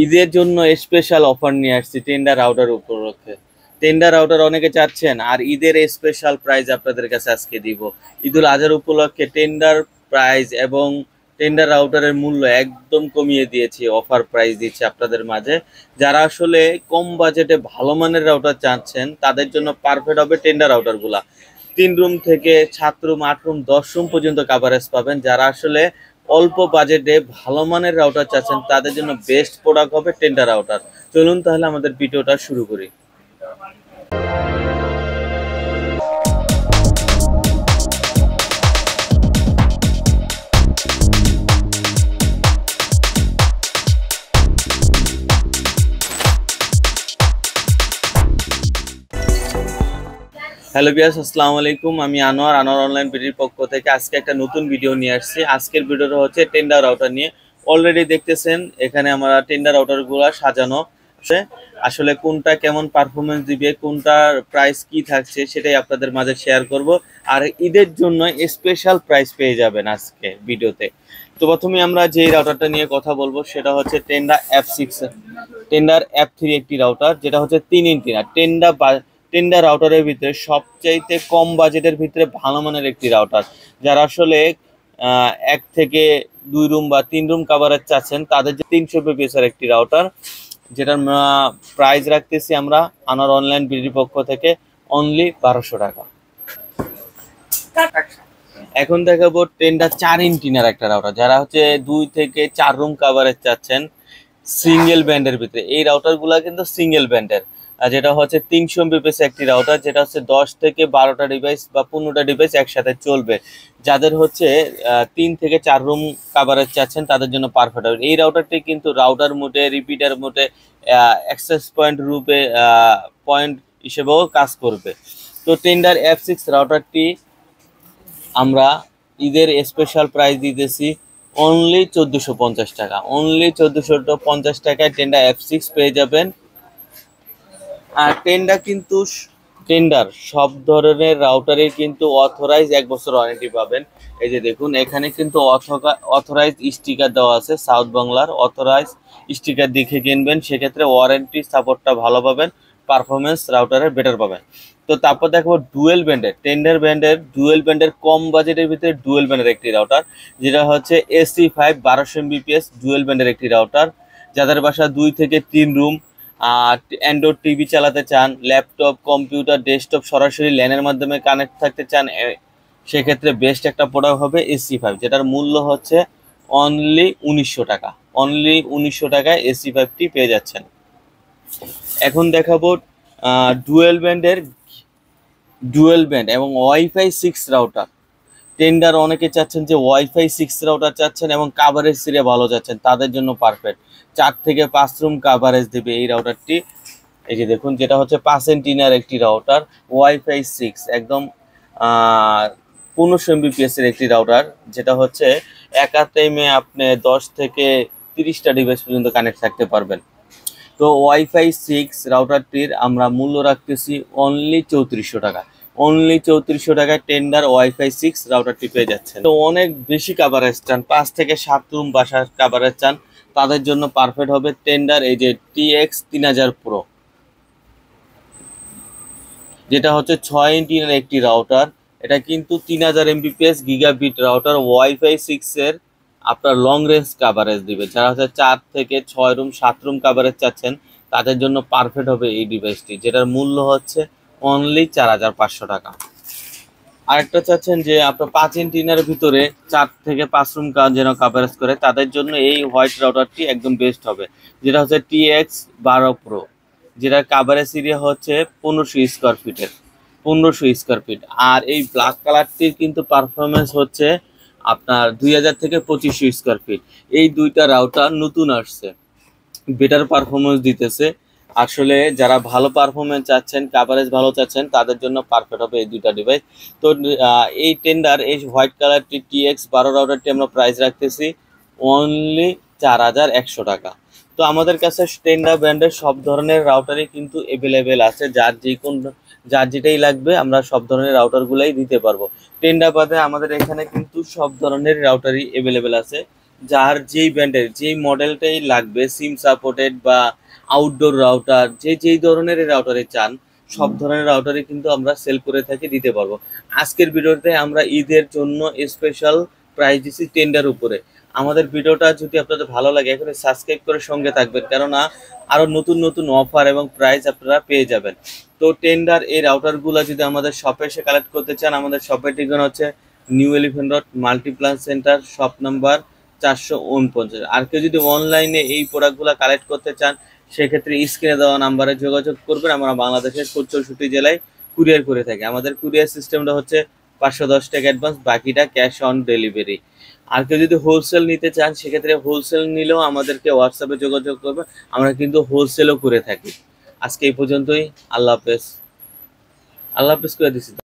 ঈদের জন্য special offer নিয়ে আসছি টেন্ডার রাউটার উপলক্ষে। টেন্ডার রাউটার অনেকে চাচ্ছেন, আর ঈদের স্পেশাল প্রাইজ আপনাদের কাছে আজকে দিব। ঈদুল আজহার উপলক্ষে টেন্ডার প্রাইজ এবং টেন্ডার রাউটারের মূল্য একদম কমিয়ে দিয়েছি, অফার প্রাইস দিচ্ছি আপনাদের মাঝে। যারা আসলে কম বাজেটে ভালো মানের রাউটার চাচ্ছেন তাদের জন্য পারফেক্ট হবে টেন্ডার রাউটারগুলা। 3 রুম থেকে 7 রুম, 8 রুম, 10 রুম পর্যন্ত কাভারেজ পাবেন। যারা আসলে অল্প বাজেটে ভালো মানের রাউটার চাচ্ছেন তাদের জন্য বেস্ট প্রোডাক্ট হবে টেন্ডার রাউটার। চলুন তাহলে আমাদের ভিডিওটা শুরু করি। হ্যালো বিয়াস, আসসালামু আলাইকুম। আমি আনোয়ার অনলাইন বিডির পক্ষ থেকে আজকে একটা নতুন ভিডিও নিয়ে আসছি। আজকের ভিডিওটা হচ্ছে টেন্ডার রাউটার নিয়ে। অলরেডি দেখতেছেন এখানে আমরা টেন্ডার রাউটারগুলো সাজানো আছে। আসলে কোনটা কেমন পারফরমেন্স দিবে, কোনটার প্রাইস কি থাকছে সেটাই আপনাদের মাঝে শেয়ার করব। আর ঈদের জন্য স্পেশাল প্রাইস পেয়ে যাবেন আজকে ভিডিওতে। তো প্রথমে আমরা যে রাউটারটা নিয়ে কথা বলবো সেটা হচ্ছে টেন্ডার F3 একটি রাউটার, যেটা হচ্ছে 3 ইঞ্চি টেন্ডার রাউটারের ভিতরে সবচাইতে কম বাজেটের ভিতরে ভালো মানের একটি রাউটার। যারা আসলে 1 থেকে 2 রুম বা 3 রুম কাভারেজ চাচ্ছেন তাদের যে 300 পিপিএস একটি রাউটার, যেটার প্রাইস রাখতেছি আমরা আনোয়ার অনলাইন বিডির পক্ষ থেকে অনলি 1200 টাকা। এখন দেখাবো টেন্ডার 4 ইঞ্চিনার একটা রাউটার, যারা হচ্ছে 2 থেকে 4 রুম কাভারেজ চাচ্ছেন সিঙ্গেল ব্যান্ডের ভিতরে। এই রাউটারগুলো কিন্তু সিঙ্গেল ব্যান্ডের, যেটা হচ্ছে 300 এমবিপিএস একটি রাউটার, যেটা হচ্ছে 10 থেকে 12টা ডিভাইস বা 15টা ডিভাইস একসাথে চলবে। যাদের হচ্ছে 3 থেকে 4 রুম কাভারেজ চাচ্ছেন তাদের জন্য পারফেক্ট হবে। এই রাউটারটি কিন্তু রাউটার মোডে, রিপিটার মোডে, অ্যাক্সেস পয়েন্ট রূপে পয়েন্ট হিসেবেও কাজ করবে। তো টেন্ডার F6 রাউটারটি আমরা ঈদের স্পেশাল প্রাইস দিতেছি অনলি 1450 টাকা। অনলি 1450 টাকায় টেন্ডার F6 পেয়ে যাবেন। আর টেন্ডার সব ধরনের রাউটারের কিন্তু অথরাইজ 1 বছর ওয়ারেন্টি পাবেন। এই যে দেখুন এখানে কিন্তু অথরাইজ স্টিকার দেওয়া আছে, সাউথ বাংলার অথরাইজ স্টিকার দেখে কিনবেন, সেক্ষেত্রে ওয়ারেন্টি সাপোর্টটা ভালো পাবেন, পারফরমেন্স রাউটারের বেটার পাবেন। তো তারপর দেখো ডুয়েল ব্যান্ডের কম বাজেটের ভিতরে ডুয়েল ব্যান্ডের একটি রাউটার, যেটা হচ্ছে AC5 1200 MBPS ডুয়েল ব্যান্ডের একটি রাউটার। যাদের বাসা 2 থেকে 3 রুম, অ্যান্ড্রয়েড টিভি চালাতে চান, ল্যাপটপ, কম্পিউটার, ডেস্কটপ সরাসরি ল্যানের মাধ্যমে কানেক্ট থাকতে চান, সেক্ষেত্রে বেস্ট একটা প্রোডাক্ট হবে AC5, যেটার মূল্য হচ্ছে অনলি 1900 টাকা। অনলি 1900 টাকায় AC5টি পেয়ে যাচ্ছেন। এখন দেখাবো ডুয়েল ব্যান্ড এবং ওয়াইফাই 6 রাউটার। টেন্ডার অনেকে চাচ্ছেন যে ওয়াইফাই 6 রাউটার চাচ্ছেন এবং কাভারেজ সিরিয়া ভালো চাচ্ছেন, তাদের জন্য পারফেক্ট। 4 থেকে 5 রুম কাভারেজ দেবে এই রাউটারটি। এই যে দেখুন, যেটা হচ্ছে 5 এন্টিনার একটি রাউটার, ওয়াইফাই 6 একদম 1500 MBPS এর একটি রাউটার, যেটা হচ্ছে একা টাইমে আপনি 10 থেকে 30টা ডিভাইস পর্যন্ত কানেক্ট থাকতে পারবেন। তো ওয়াইফাই 6 রাউটারটির আমরা মূল্য রাখতেছি অনলি 3400 টাকা। অনলি 3400 টাকায় টেন্ডার ওয়াইফাই 6 রাউটারটি পেয়ে যাচ্ছেন। তো অনেক বেশি কাভারেজ চান, 5 থেকে 7 রুম বাসার কাভারেজ চান, তাদের জন্য পারফেক্ট হবে টেন্ডার এই যে TX 3000 প্রো, যেটা হচ্ছে 6 ইঞ্চির একটি রাউটার। এটা কিন্তু 3000 MBPS গিগাবিট রাউটার, ওয়াইফাই 6 এর আপনার লং রেঞ্জ কাভারেজ দিবে। যারা হচ্ছে 4 থেকে 6 রুম 7 রুম কাভারেজ চাচ্ছেন তাদের জন্য পারফেক্ট হবে এই ডিভাইসটি, যেটার মূল্য হচ্ছে অনলি 4500 টাকা। আরেকটা চাচ্ছেন যে আপনার 5 ইঞ্চিনের ভিতরে 4 থেকে 5 রুম যেন কাভারেজ করে, তাদের জন্য এই হোয়াইট রাউটারটি একদম বেস্ট হবে, যেটা হচ্ছে TX 12 প্রো, যেটার কাভারেজ এরিয়া হচ্ছে 1500 স্কোয়ার ফিটের, 1500 স্কোয়ার ফিট। আর এই ব্ল্যাক কালারটির কিন্তু পারফরমেন্স হচ্ছে আপনার 2000 থেকে 2500 স্কোয়ার ফিট। এই দুইটা রাউটার নতুন আসছে, বেটার পারফরমেন্স দিতেছে। আসলে যারা ভালো পারফরমেন্স চাচ্ছেন, কাভারেজ ভালো চাচ্ছেন, তাদের জন্য পারফেক্ট হবে এই দুইটা ডিভাইস। তো এই হোয়াইট কালারটি TX 12 রাউটারটি আমরা প্রাইস রাখতেছি অনলি 4100 টাকা। তো আমাদের কাছে টেন্ডার ব্র্যান্ডের সব ধরনের রাউটারই কিন্তু অ্যাভেলেবেল আছে, যার যেটাই লাগবে আমরা সব ধরনের রাউটারগুলাই দিতে পারবো। টেন্ডার বাদে আমাদের এখানে কিন্তু সব ধরনের রাউটারই অ্যাভেলেবেল আছে, যার যেই ব্র্যান্ডের যেই মডেলটাই লাগবে, সিম সাপোর্টেড বা আউটডোর রাউটার, যেই ধরনের রাউটারে চান সব ধরনের রাউটারই কিন্তু আমরা সেল করে থাকি, দিতে পারবো। আজকের ভিডিওতে আমরা ঈদের জন্য স্পেশাল প্রাইস দিচ্ছি টেন্ডার উপরে। আমাদের ভিডিওটা যদি আপনাদের ভালো লাগে এখানে সাবস্ক্রাইব করে সঙ্গে থাকবেন, কেননা আরও নতুন নতুন অফার এবং প্রাইস আপনারা পেয়ে যাবেন। তো টেন্ডার এই রাউটারগুলো যদি আমাদের শপে এসে কালেক্ট করতে চান, আমাদের শপের ঠিকানা হচ্ছে new elephant road, Multiplan centre, shop number 449। আর কেউ যদি অনলাইনে এই প্রোডাক্টগুলো কালেক্ট করতে চান সেক্ষেত্রে স্ক্রিনে দেওয়া নাম্বারে যোগাযোগ করবেন। আমরা বাংলাদেশের 64 জেলায় কুরিয়ার করে থাকি। আমাদের কুরিয়ার সিস্টেমটা হচ্ছে 510 টাকা অ্যাডভান্স, বাকিটা ক্যাশ অন ডেলিভারি। আর কেউ যদি হোলসেল নিতে চান সেক্ষেত্রে হোলসেল নিলেও আমাদেরকে হোয়াটসঅ্যাপে যোগাযোগ করবেন, আমরা কিন্তু হোলসেলও করে থাকি। আজকে এই পর্যন্তই। আল্লাহ হাফেজ। আল্লাহ হাফেজ করে দিচ্ছি।